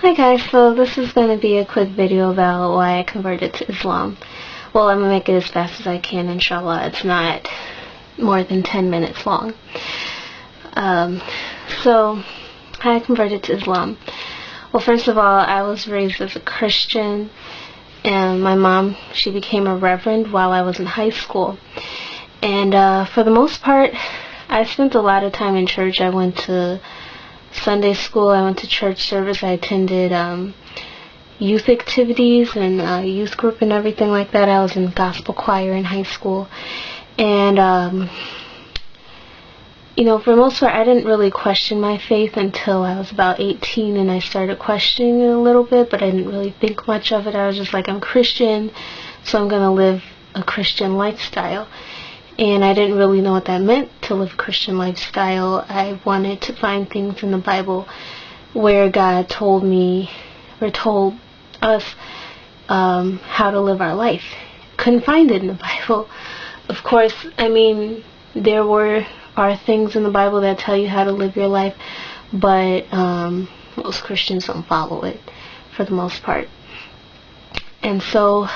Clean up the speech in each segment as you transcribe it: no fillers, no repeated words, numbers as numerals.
Hi guys, so this is going to be a quick video about why I converted to Islam. Well, I'm going to make it as fast as I can, inshallah. It's not more than 10 minutes long. So, how I converted to Islam. Well, first of all, I was raised as a Christian, and my mom, she became a reverend while I was in high school. And for the most part, I spent a lot of time in church. I went to Sunday school, I went to church service, I attended youth activities and youth group and everything like that. I was in gospel choir in high school. And, you know, for the most part, I didn't really question my faith until I was about 18, and I started questioning it a little bit, but I didn't really think much of it. I was just like, I'm Christian, so I'm going to live a Christian lifestyle. And I didn't really know what that meant, to live a Christian lifestyle. I wanted to find things in the Bible where God told me, or told us, how to live our life. Couldn't find it in the Bible. Of course, I mean, there are things in the Bible that tell you how to live your life, but most Christians don't follow it, for the most part. And so,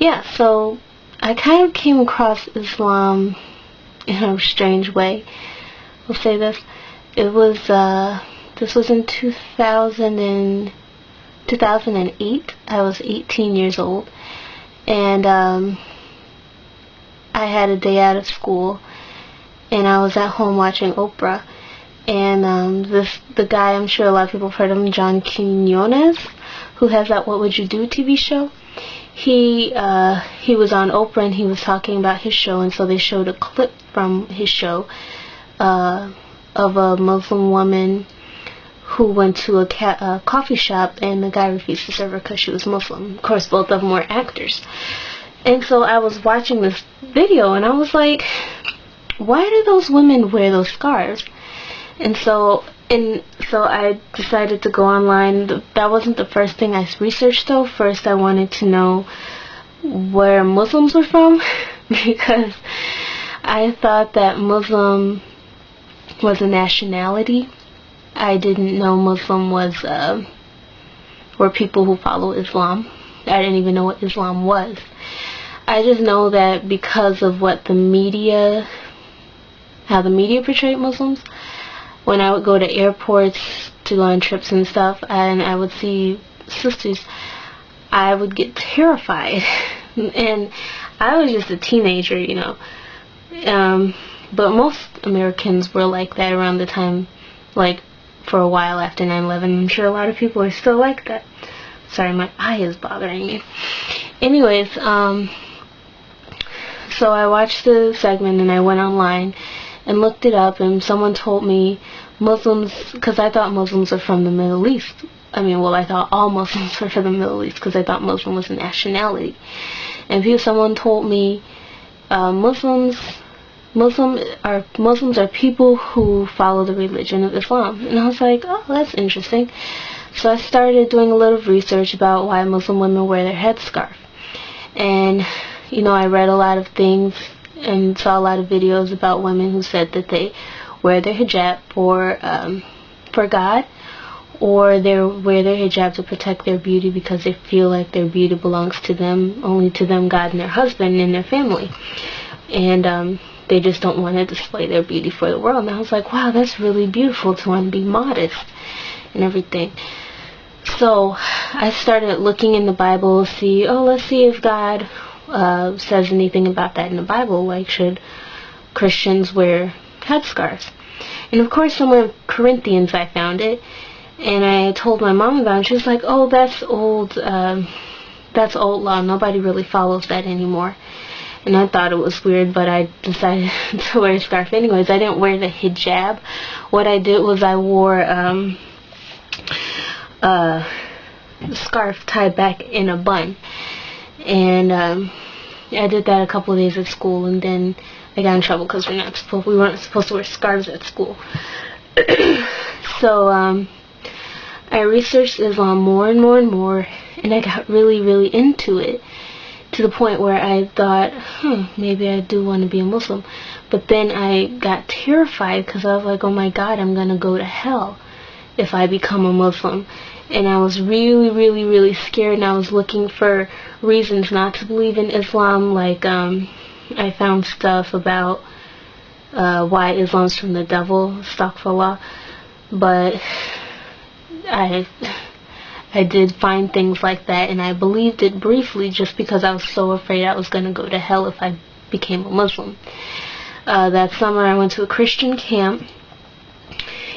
yeah, so I kind of came across Islam in a strange way. We'll say this. It was, this was in 2008. I was 18 years old. And, I had a day out of school. And I was at home watching Oprah. And, the guy, I'm sure a lot of people have heard of him, John Quinones, who has that What Would You Do TV show. He was on Oprah, and he was talking about his show, and so they showed a clip from his show of a Muslim woman who went to a coffee shop, and the guy refused to serve her because she was Muslim. Of course, both of them were actors. And so I was watching this video, and I was like, why do those women wear those scarves? And so I decided to go online. That wasn't the first thing I researched, though. First, I wanted to know where Muslims were from, because I thought that Muslim was a nationality. I didn't know Muslim were people who follow Islam. I didn't even know what Islam was. I just know that because of what how the media portrayed Muslims. When I would go to airports to go on trips and stuff, and I would see sisters, I would get terrified. And I was just a teenager, you know. But most Americans were like that around the time, like, for a while after 9/11. I'm sure a lot of people are still like that. Sorry, my eye is bothering me. Anyways, so I watched the segment, and I went online and looked it up, and someone told me Muslims, because I thought Muslims were from the Middle East. I mean, well, I thought all Muslims were from the Middle East, because I thought Muslim was a nationality. And someone told me Muslims are people who follow the religion of Islam. And I was like, oh, that's interesting. So I started doing a little research about why Muslim women wear their headscarf. And, you know, I read a lot of things and saw a lot of videos about women who said that they wear their hijab for God, or they wear their hijab to protect their beauty because they feel like their beauty belongs to them, only to them, God, and their husband and their family. And they just don't want to display their beauty for the world. And I was like, wow, that's really beautiful to want to be modest and everything. So I started looking in the Bible, let's see if God says anything about that in the Bible, like should Christians wear headscarves. And of course, somewhere in Corinthians I found it, and I told my mom about it, and she was like, oh, that's old law, nobody really follows that anymore. And I thought it was weird, but I decided to wear a scarf anyways. I didn't wear the hijab. What I did was I wore a scarf tied back in a bun. And I did that a couple of days at school, and then I got in trouble because we weren't supposed to wear scarves at school. So I researched Islam more and more and more, and I got really, really into it, to the point where I thought, maybe I do want to be a Muslim. But then I got terrified because I was like, oh my God, I'm going to go to hell. if I become a Muslim. And I was really, really, really scared, and I was looking for reasons not to believe in Islam. Like, I found stuff about why Islam's from the devil, astaghfirullah. But I did find things like that, and I believed it briefly just because I was so afraid I was going to go to hell if I became a Muslim. That summer I went to a Christian camp,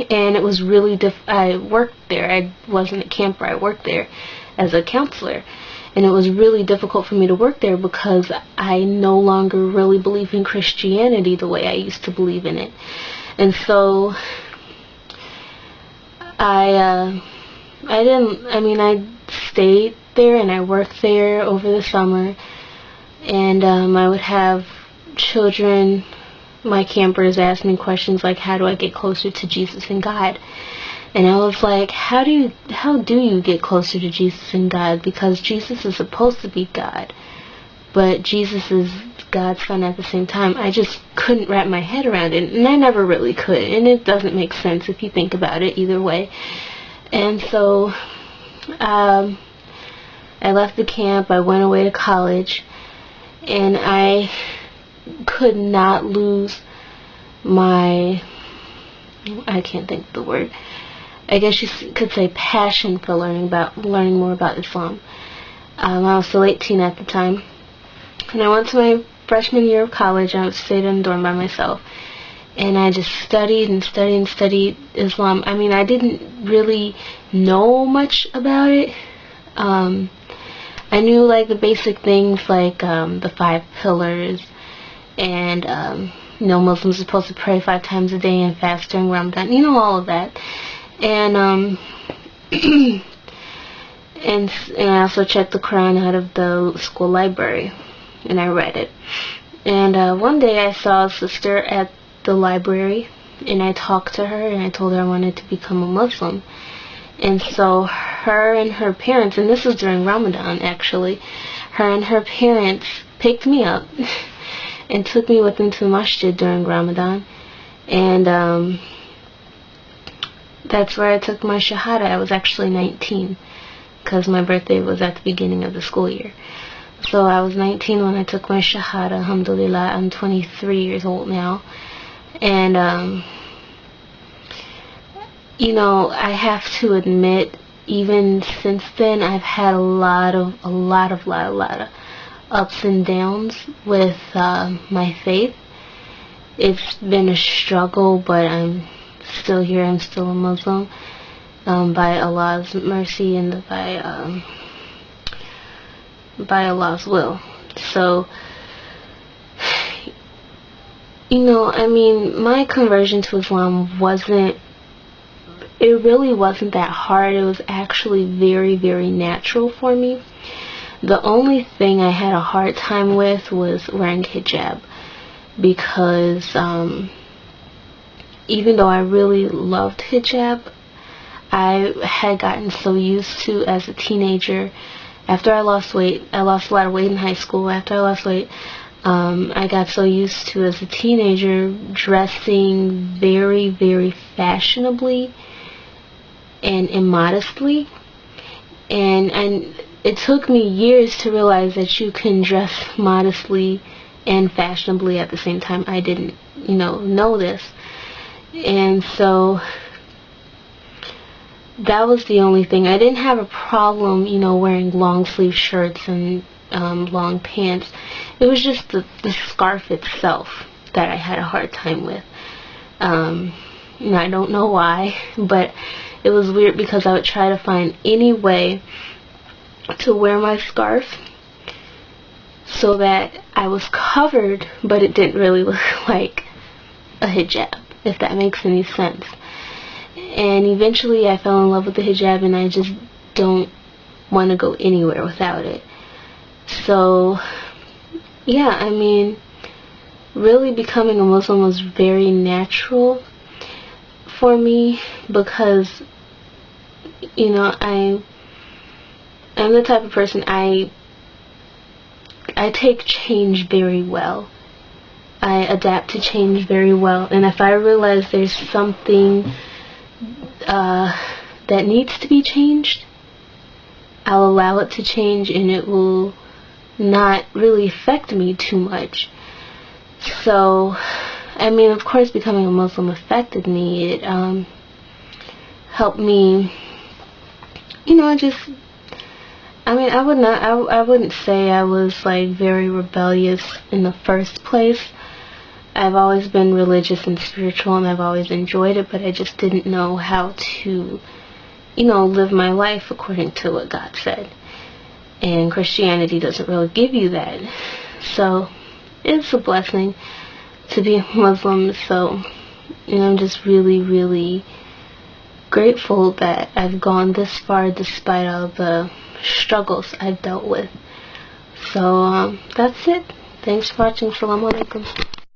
and it was really I worked there. I wasn't a camper, I worked there as a counselor. And it was really difficult for me to work there because I no longer really believe in Christianity the way I used to believe in it. And so I stayed there and I worked there over the summer, and I would have children, my campers, ask me questions like, how do I get closer to Jesus and God? And I was like, how do you get closer to Jesus and God? Because Jesus is supposed to be God, but Jesus is God's son at the same time. I just couldn't wrap my head around it, and I never really could, and it doesn't make sense if you think about it either way. And so I left the camp, I went away to college, and I could not lose my, I can't think of the word, I guess you could say passion for learning more about Islam. I was still 18 at the time, and I went to my freshman year of college. I stayed in a dorm by myself, and I just studied and studied and studied Islam. I mean, I didn't really know much about it. I knew like the basic things like the 5 pillars, and Muslims are supposed to pray 5 times a day and fast during Ramadan. All of that. And and I also checked the Quran out of the school library, and I read it. And one day I saw a sister at the library, and I talked to her, and I told her I wanted to become a Muslim. And so her and her parents, and this was during Ramadan actually, her and her parents picked me up and took me with them to the masjid during Ramadan. And that's where I took my shahada. I was actually 19, because my birthday was at the beginning of the school year. So I was 19 when I took my shahada, alhamdulillah. I'm 23 years old now. And I have to admit, even since then, I've had a lot of ups and downs with my faith. It's been a struggle, but I'm still here. I'm still a Muslim, by Allah's mercy and by Allah's will. So, my conversion to Islam really wasn't that hard. It was actually very, very natural for me. The only thing I had a hard time with was wearing hijab, because even though I really loved hijab, I had gotten so used to, as a teenager, after I lost weight, I lost a lot of weight in high school. After I lost weight, I got so used to, as a teenager, dressing very, very fashionably and immodestly. And it took me years to realize that you can dress modestly and fashionably at the same time. I didn't, know this. And so that was the only thing. I didn't have a problem, wearing long sleeve shirts and long pants. It was just the scarf itself that I had a hard time with. I don't know why, but it was weird, because I would try to find any way to wear my scarf so that I was covered, but it didn't really look like a hijab, if that makes any sense. And eventually I fell in love with the hijab, and I just don't want to go anywhere without it. So, yeah, really becoming a Muslim was very natural for me, because, I'm the type of person, I take change very well. I adapt to change very well. And if I realize there's something that needs to be changed, I'll allow it to change, and it will not really affect me too much. So, I mean, of course, becoming a Muslim affected me. It helped me, you know, I mean, I wouldn't say I was like very rebellious in the first place. I've always been religious and spiritual, and I've always enjoyed it, but I just didn't know how to, you know, live my life according to what God said. And Christianity doesn't really give you that. So it's a blessing to be a Muslim. So, you know, I'm just really, really grateful that I've gone this far despite all the struggles I've dealt with. So that's it. Thanks for watching. Assalamu alaikum.